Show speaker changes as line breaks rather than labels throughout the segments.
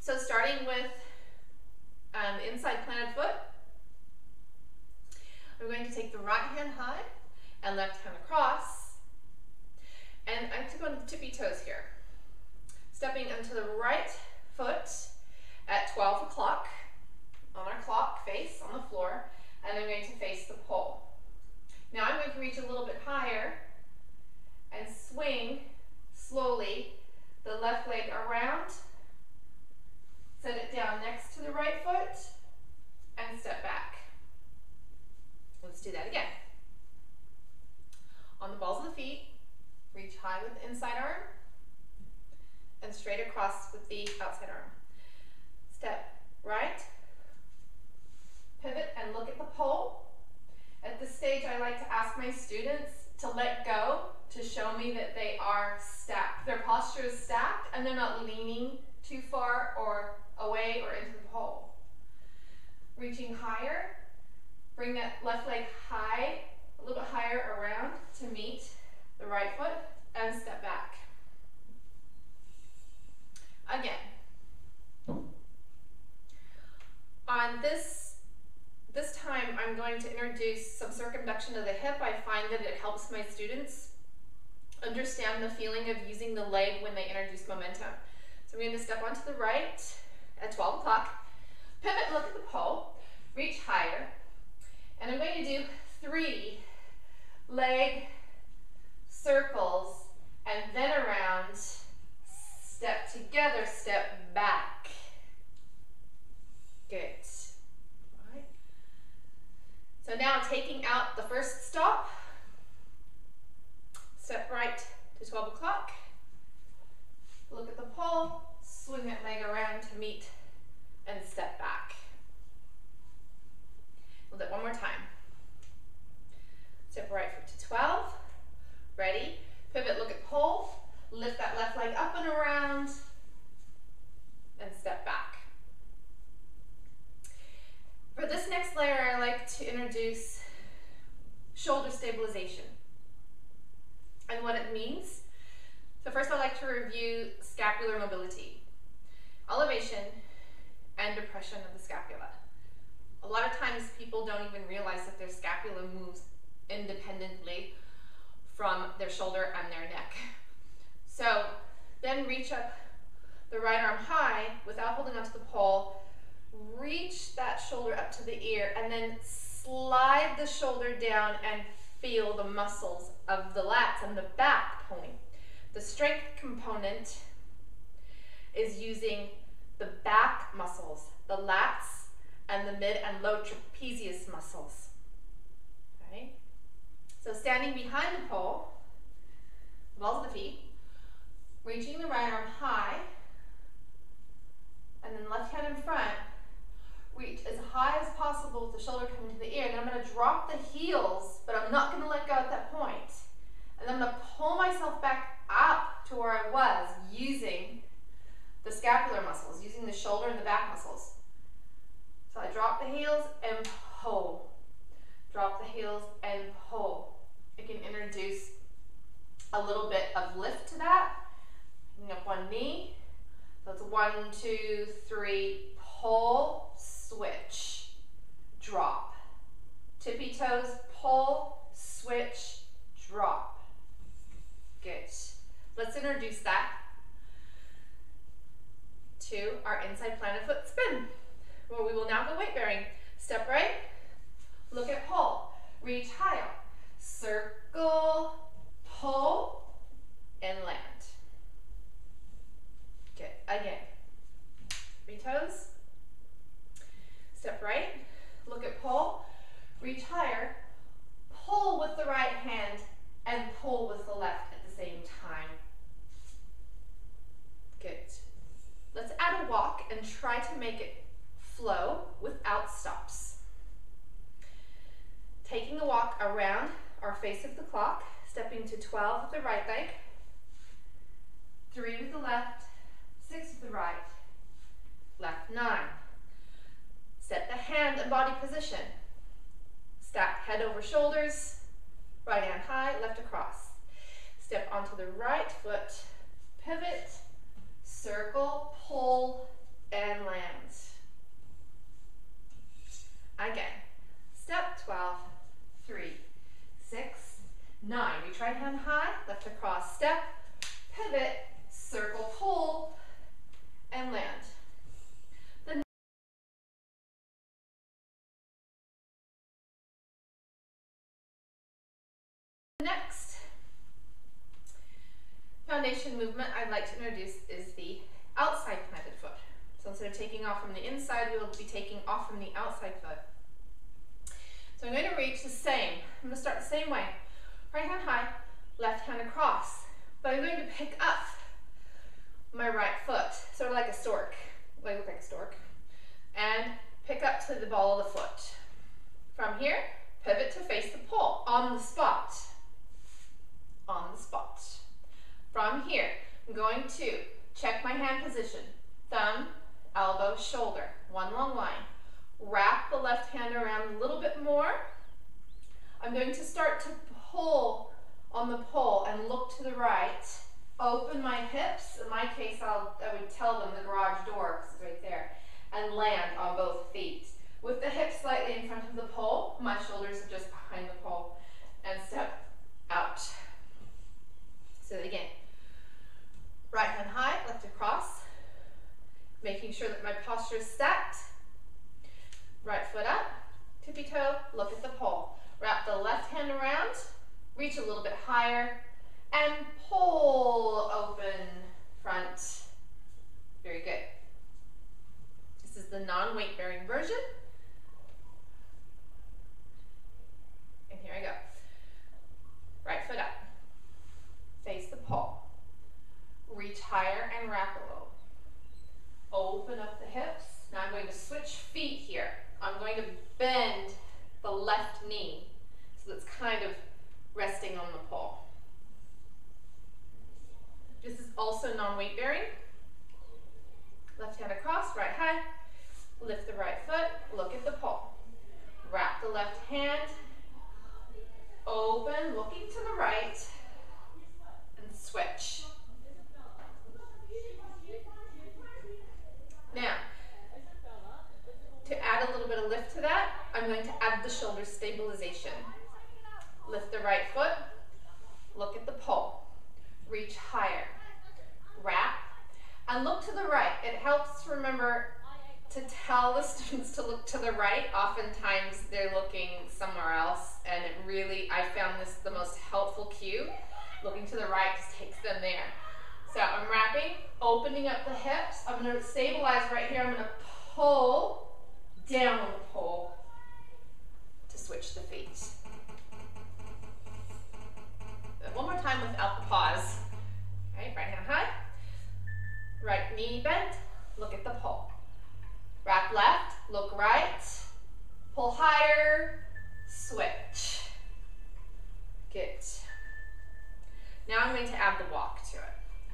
So starting with the inside planted foot, we're going to take the right hand high and left hand across. And I'm going to go into tippy toes here. Stepping into the right foot at 12 o'clock on our clock face on the floor, and I'm going to face the pole. Now I'm going to reach a little bit higher and swing slowly the left leg around, set it down next to the right foot, and step back. Let's do that again. On the balls of the feet, reach high with the inside arm and straight across with the outside arm. Step right, pivot and look at the pole. At this stage, I like to ask my students to let go to show me that they are stacked. Their posture is stacked and they're not leaning too far or away or into the pole. Reaching higher, bring that left leg high, a little bit higher around to meet the right foot and step back. Again. On this time, I'm going to introduce some circumduction of the hip. I find that it helps my students understand the feeling of using the leg when they introduce momentum. So I'm going to step onto the right at 12 o'clock, pivot, look at the pole, reach higher, and I'm going to do 3 leg circles and then around, step together, step back. Good. All right. So now taking out the first stop, step right to 12 o'clock, look at the pole, swing that leg around to meet and step back. We'll do it one more time. Step right foot to 12, ready, pivot, look at pole, lift that left leg up and around, and step back. For this next layer, I like to introduce shoulder stabilization and what it means. So first I like to review scapular mobility, elevation, and depression of the scapula. A lot of times people don't even realize that their scapula moves independently from their shoulder and their neck. So then reach up the right arm high without holding onto the pole, reach that shoulder up to the ear, and then slide the shoulder down and feel the muscles of the lats and the back pulling. The strength component is using the back muscles, the lats, and the mid and low trapezius muscles. Okay? So standing behind the pole, balls of the feet, reaching the right arm high, and then left hand in front, reach as high as possible with the shoulder coming to the ear. And then I'm going to drop the heels, but I'm not going to let go at that point. And then I'm going to pull myself back up to where I was using the scapular muscles, using the shoulder and the back muscles. So I drop the heels and pull. Drop the heels and pull. It can introduce a little bit of lift to that. Bring up one knee. So it's 1, 2, 3, pull, switch, drop. Tippy toes, pull, switch, drop. Good. Let's introduce that to our inside planted foot spin, where we will now go weight bearing. Step right, look at pull, reach higher, circle, pull, and land. Good. Again. 3 toes. Step right, look at pull, reach higher, pull with the right hand, and pull with the left at the same time. Good. Let's add a walk and try to make it flow without stops. Taking a walk around our face of the clock, stepping to 12 with the right leg, 3 with the left, 6 with the right, left 9. Set the hand and body position. Stack head over shoulders, right hand high, left across. Step onto the right foot, pivot, circle, pull, and land. Again, step 12, 3, 6, 9. Reach right hand high, left across, step, pivot, circle, pull, and land. The next foundation movement I'd like to introduce is the outside planted foot. So instead of taking off from the inside, we will be taking off from the outside foot. So I'm going to reach the same. I'm going to start the same way. Right hand high, left hand across. But I'm going to pick up my right foot, sort of like a stork. I look like a stork. And pick up to the ball of the foot. From here, pivot to face the pole on the spot. On the spot. From here, I'm going to check my hand position. Thumb, elbow, shoulder. One long line. Wrap the left hand around a little bit more. I'm going to start to pull on the pole and look to the right. Open my hips. In my case, I would tell them the garage door, because it's right there. And land on both feet. With the hips slightly in front of the pole, my shoulders are just behind the pole. And step out. So again, right hand high, left across. Making sure that my posture is stacked. Right foot up, tippy toe, look at the pole. Wrap the left hand around, reach a little bit higher, and pull open front. Very good. This is the non-weight bearing version. And here I go. Right foot up. Face the pole. Reach higher and wrap a little. Open up the hips. Now I'm going to switch feet here. I'm going to bend the left knee so that's kind of resting on the pole. This is also non-weight bearing. Left hand across, right high. Lift the right foot, look at the pole. Wrap the left hand, open, looking to the right, and switch. Now, to add a little bit of lift to that, I'm going to add the shoulder stabilization. Lift the right foot, look at the pole, reach higher, wrap, and look to the right. It helps remember to tell the students to look to the right. Oftentimes they're looking somewhere else, and it really, I found this the most helpful cue. Looking to the right just takes them there. So I'm wrapping, opening up the hips. I'm going to stabilize right here. I'm going to pull down on the pole to switch the feet. One more time without the pause. Okay, right hand high. Right knee bent. Look at the pole. Wrap left, look right. Pull higher, switch. Good. Now I'm going to add the walk to it.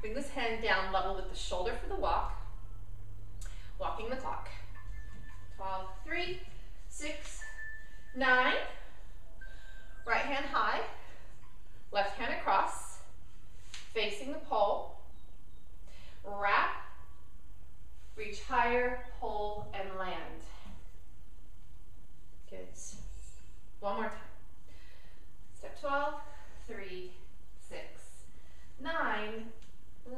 Bring this hand down level with the shoulder for the walk. Walking the clock. 12, 3, 6, 9. Right hand high. Left hand across. Facing the pole. Wrap. Reach higher, pull, and land. Good. One more time. Step 12, 3, 6, 9.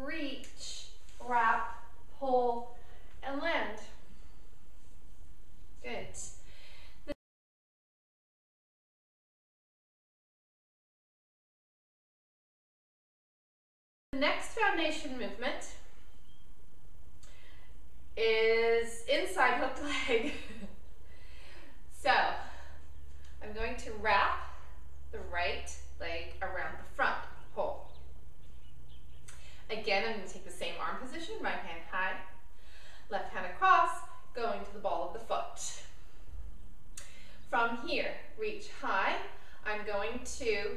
Reach, wrap, pull, and land. Good. The next foundation movement is inside hooked leg. So I'm going to wrap the right leg around the front pole. Again, I'm going to take the same arm position, right hand high, left hand across, going to the ball of the foot. From here, reach high. I'm going to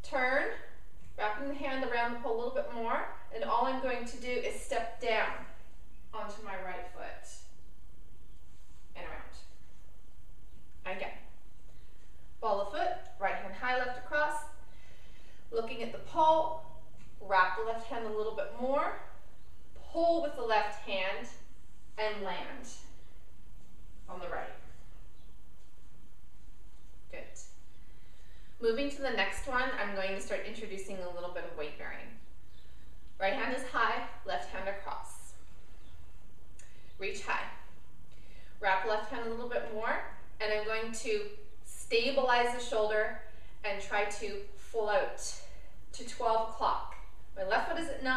turn, wrapping the hand around the pole a little bit more, and all I'm going to do is step down onto my right foot and around. Again. Ball of foot, right hand high, left across, looking at the pole, wrap the left hand a little bit more, pull with the left hand, and land on the right. Good. Moving to the next one, I'm going to start introducing a little bit of weight bearing. Right hand is high, left hand across. Reach high. Wrap left hand a little bit more, and I'm going to stabilize the shoulder and try to float to 12 o'clock. My left foot is at 9.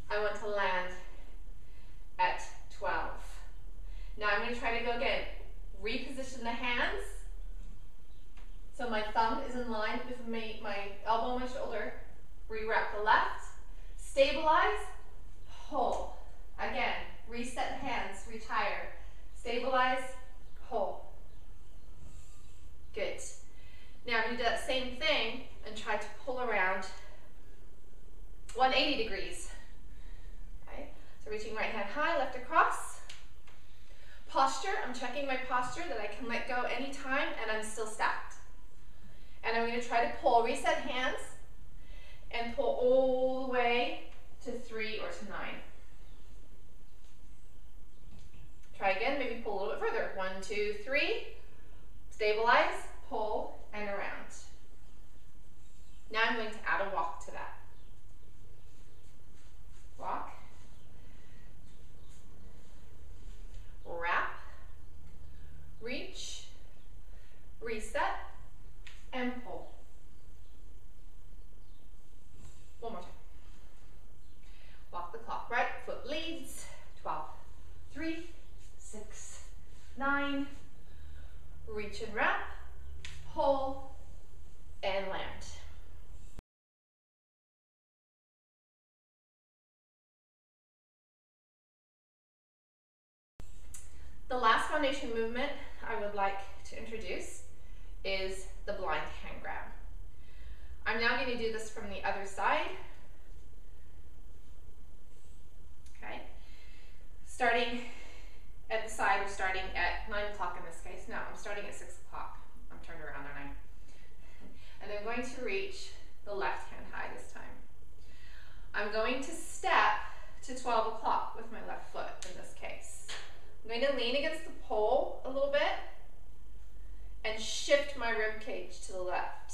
I want to land at 12. Now I'm going to try to go again. Reposition the hands so my thumb is in line with my elbow and my shoulder. Rewrap the left. Stabilize. Pull. Again. Reset hands. Reach higher. Stabilize. Pull. Good. Now I'm going to do that same thing and try to pull around 180 degrees. Okay. So reaching right hand high, left across. Posture, I'm checking my posture that I can let go anytime and I'm still stacked. And I'm going to try to pull, reset hands, and pull all the way to 3 or to 9. Try again, maybe pull a little bit further. 1, 2, 3. Stabilize, pull, and around. Now I'm going to add a walk to that. Walk. Wrap. Reach. Reset. And pull. One more time. Walk the clock. Right foot leads. 12. 3, 6, 9. Reach and wrap. Pull. And land. The last foundation movement I would like to introduce is the blind hand grab. I'm now going to do this from the other side. Okay. Starting at the side, we're starting at 9 o'clock in this case. No, I'm starting at 6 o'clock. I'm turned around, aren't I? And I'm going to reach the left hand high this time. I'm going to step to 12 o'clock with my left foot in this case. I'm going to lean against the pole a little bit and shift my rib cage to the left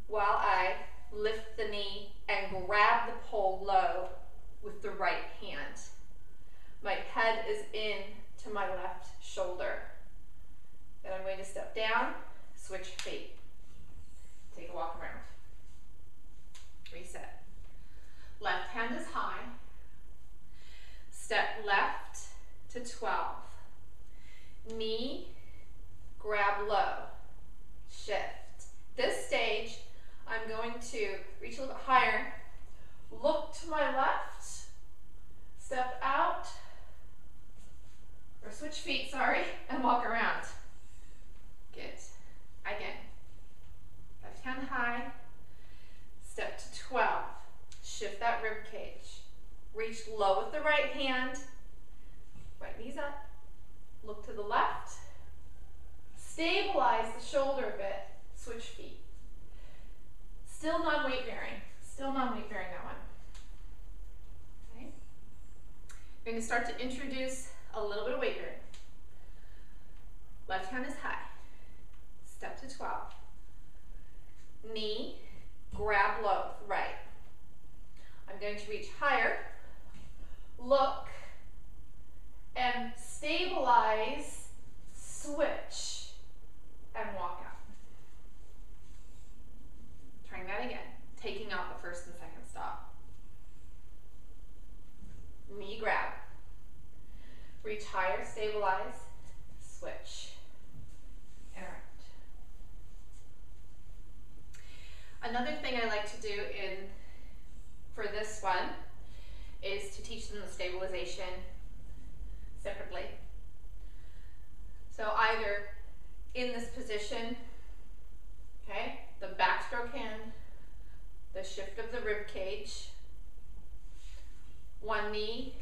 while I lift the knee and grab the pole low with the right hand. My head is in to my left shoulder. Then I'm going to step down, switch feet. Take a walk around. Reset. Left hand is high. Step left to 12. Knee, grab low, shift. This stage, I'm going to reach a little bit higher, look to my left, step out, or switch feet, sorry, and walk around. Good. Again. Left hand high, step to 12. Shift that rib cage. Reach low with the right hand, right knee's up, look to the left, stabilize the shoulder a bit, switch feet. Still non-weight bearing, that one. Okay. We're going to start to introduce a little bit of weight bearing. Left hand is high, step to 12. Knee, grab low, right. I'm going to reach higher, look, and stabilize, switch, and walk out. Trying that again, taking out the first and second stop. Knee grab, reach higher, stabilize, switch, and around. Another thing I like to do for this one is to teach them the stabilization separately. So either in this position, okay, the backstroke hand, the shift of the rib cage, one knee,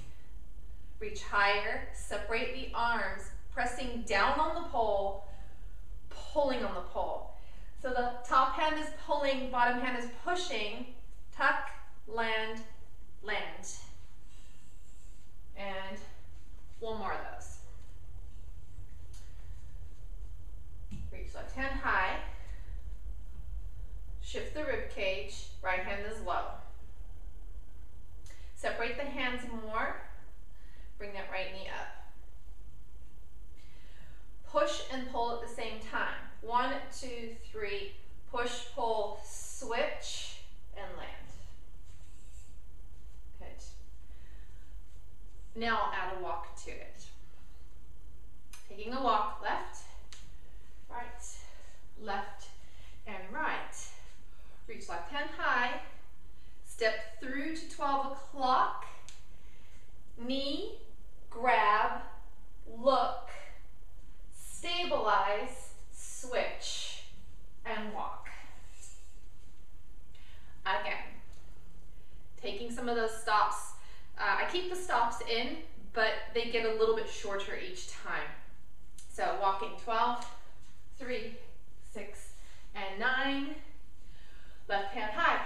reach higher, separate the arms, pressing down on the pole, pulling on the pole. So the top hand is pulling, bottom hand is pushing, tuck, land, land. And One more of those. Reach left hand high. Shift the rib cage, right hand is low. Separate the hands more. Bring that right knee up. Push and pull at the same time. 1, 2, 3, push, pull, switch, and land. Good. Now I'll add a walk to it. Taking a walk, left, right, left, and right. Reach left hand high. Step through to 12 o'clock. Knee, grab, look, stabilize, switch, and walk. Again, taking some of those stops. I keep the stops in, but they get a little bit shorter each time. So walking 12, 3, 6, and 9. Left hand high.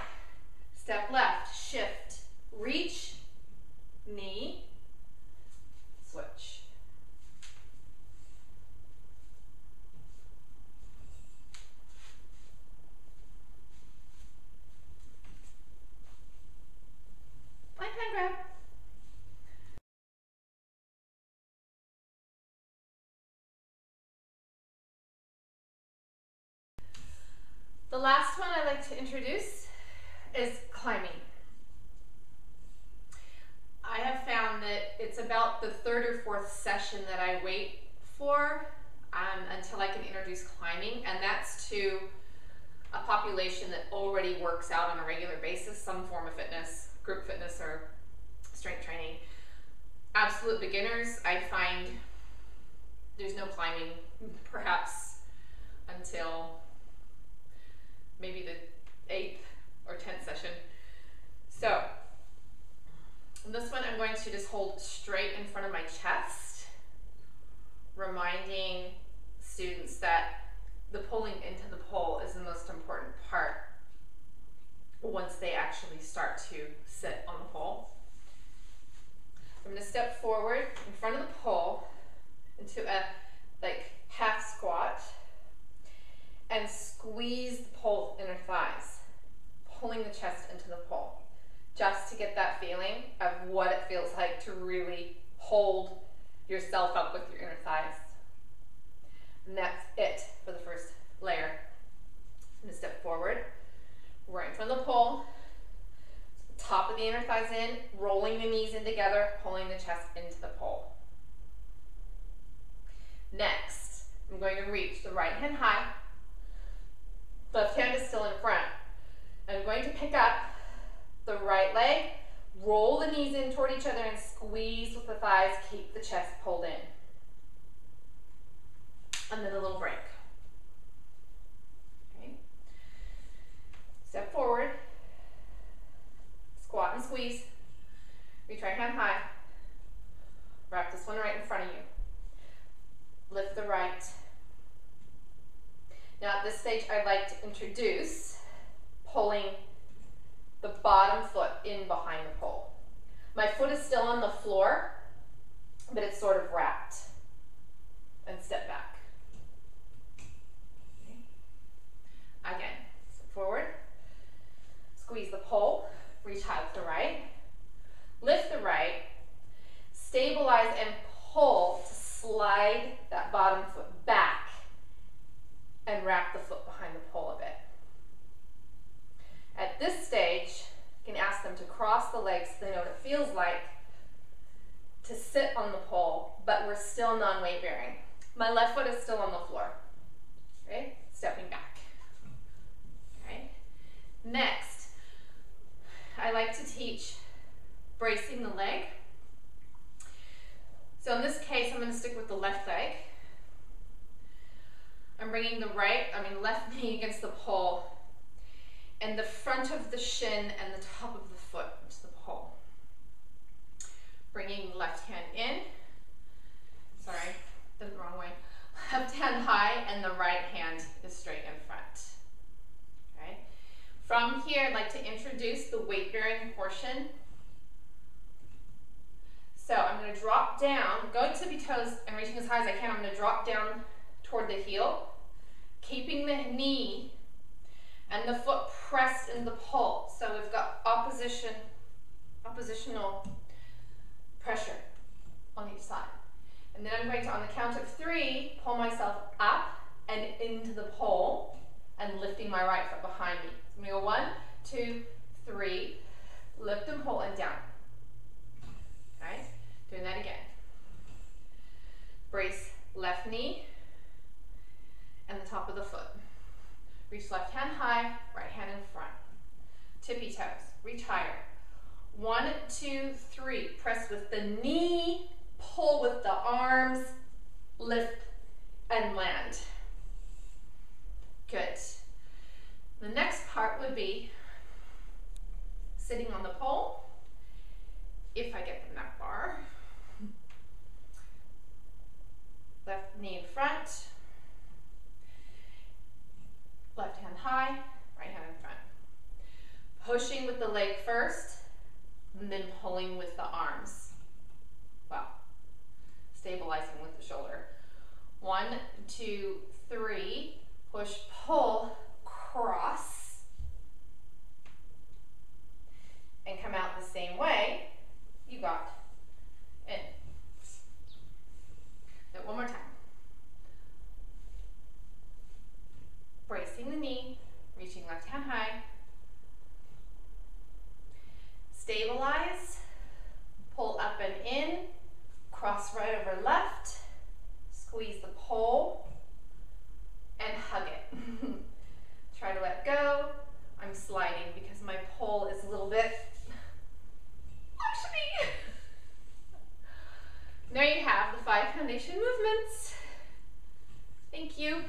Step left, shift, reach, knee, switch. Plank hand grab. The last one I like to introduce is climbing. I have found that it's about the 3rd or 4th session that I wait for until I can introduce climbing, and that's to a population that already works out on a regular basis, some form of fitness, group fitness or strength training. Absolute beginners, I find there's no climbing perhaps until maybe the 8th or 10th session. So in this one, I'm going to just hold straight in front of my chest, reminding students that the pulling into the pole is the most important part once they actually start to sit on the pole. I'm going to step forward in front of the pole into a half squat and squeeze the pole inner thighs, pulling the chest into the pole, just to get that feeling of what it feels like to really hold yourself up with your inner thighs. And that's it for the first layer. I'm going to step forward, right in front of the pole, top of the inner thighs in, rolling the knees in together, pulling the chest into the pole. Next, I'm going to reach the right hand high, left hand is still in front. I'm going to pick up the right leg, roll the knees in toward each other and squeeze with the thighs, keep the chest pulled in. And then a little break. Okay. Step forward, squat and squeeze, reach right hand high, wrap this one right in front of you. Lift the right. Now at this stage, I'd like to introduce pulling the bottom foot in behind the pole. My foot is still on the floor, but it's sort of wrapped. And step back. Okay. Again, step forward, squeeze the pole, reach high with the right, lift the right, stabilize and pull to slide that bottom foot back and wrap the foot behind the pole a bit. At this stage, you can ask them to cross the legs so they know what it feels like to sit on the pole, but we're still non-weight bearing. My left foot is still on the floor. Okay, stepping back. Okay. Next, I like to teach bracing the leg. So in this case, I'm going to stick with the left leg. I'm bringing the left knee against the pole, and the front of the shin and the top of the foot into the pole. Bringing the left hand in, did it the wrong way. Left hand high and the right hand is straight in front. Okay. From here, I'd like to introduce the weight bearing portion. So I'm going to drop down, going tippy toes and reaching as high as I can. I'm going to drop down toward the heel, keeping the knee and the foot pressed in the pole. So we've got oppositional pressure on each side. And then I'm going to, on the count of 3, pull myself up and into the pole and lifting my right foot behind me. So I'm going to go 1, 2, 3, lift and pull and down. Okay, doing that again. Brace left knee and the top of the foot. Reach left hand high, right hand in front. Tippy toes, reach higher. 1, 2, 3, press with the knee, pull with the arms, lift and land. Good. The next part would be sitting on the pole, if I get the nut bar. Left knee in front, left hand high, right hand in front. Pushing with the leg first, and then pulling with the arms. Well, stabilizing with the shoulder. 1, 2, 3, push, pull, cross, and come out the same way you got in. Now, one more time. Bracing the knee, reaching left hand high. Stabilize, pull up and in, cross right over left, squeeze the pole, and hug it. Try to let go. I'm sliding because my pole is a little bit luxury. There you have the 5 foundation movements. Thank you.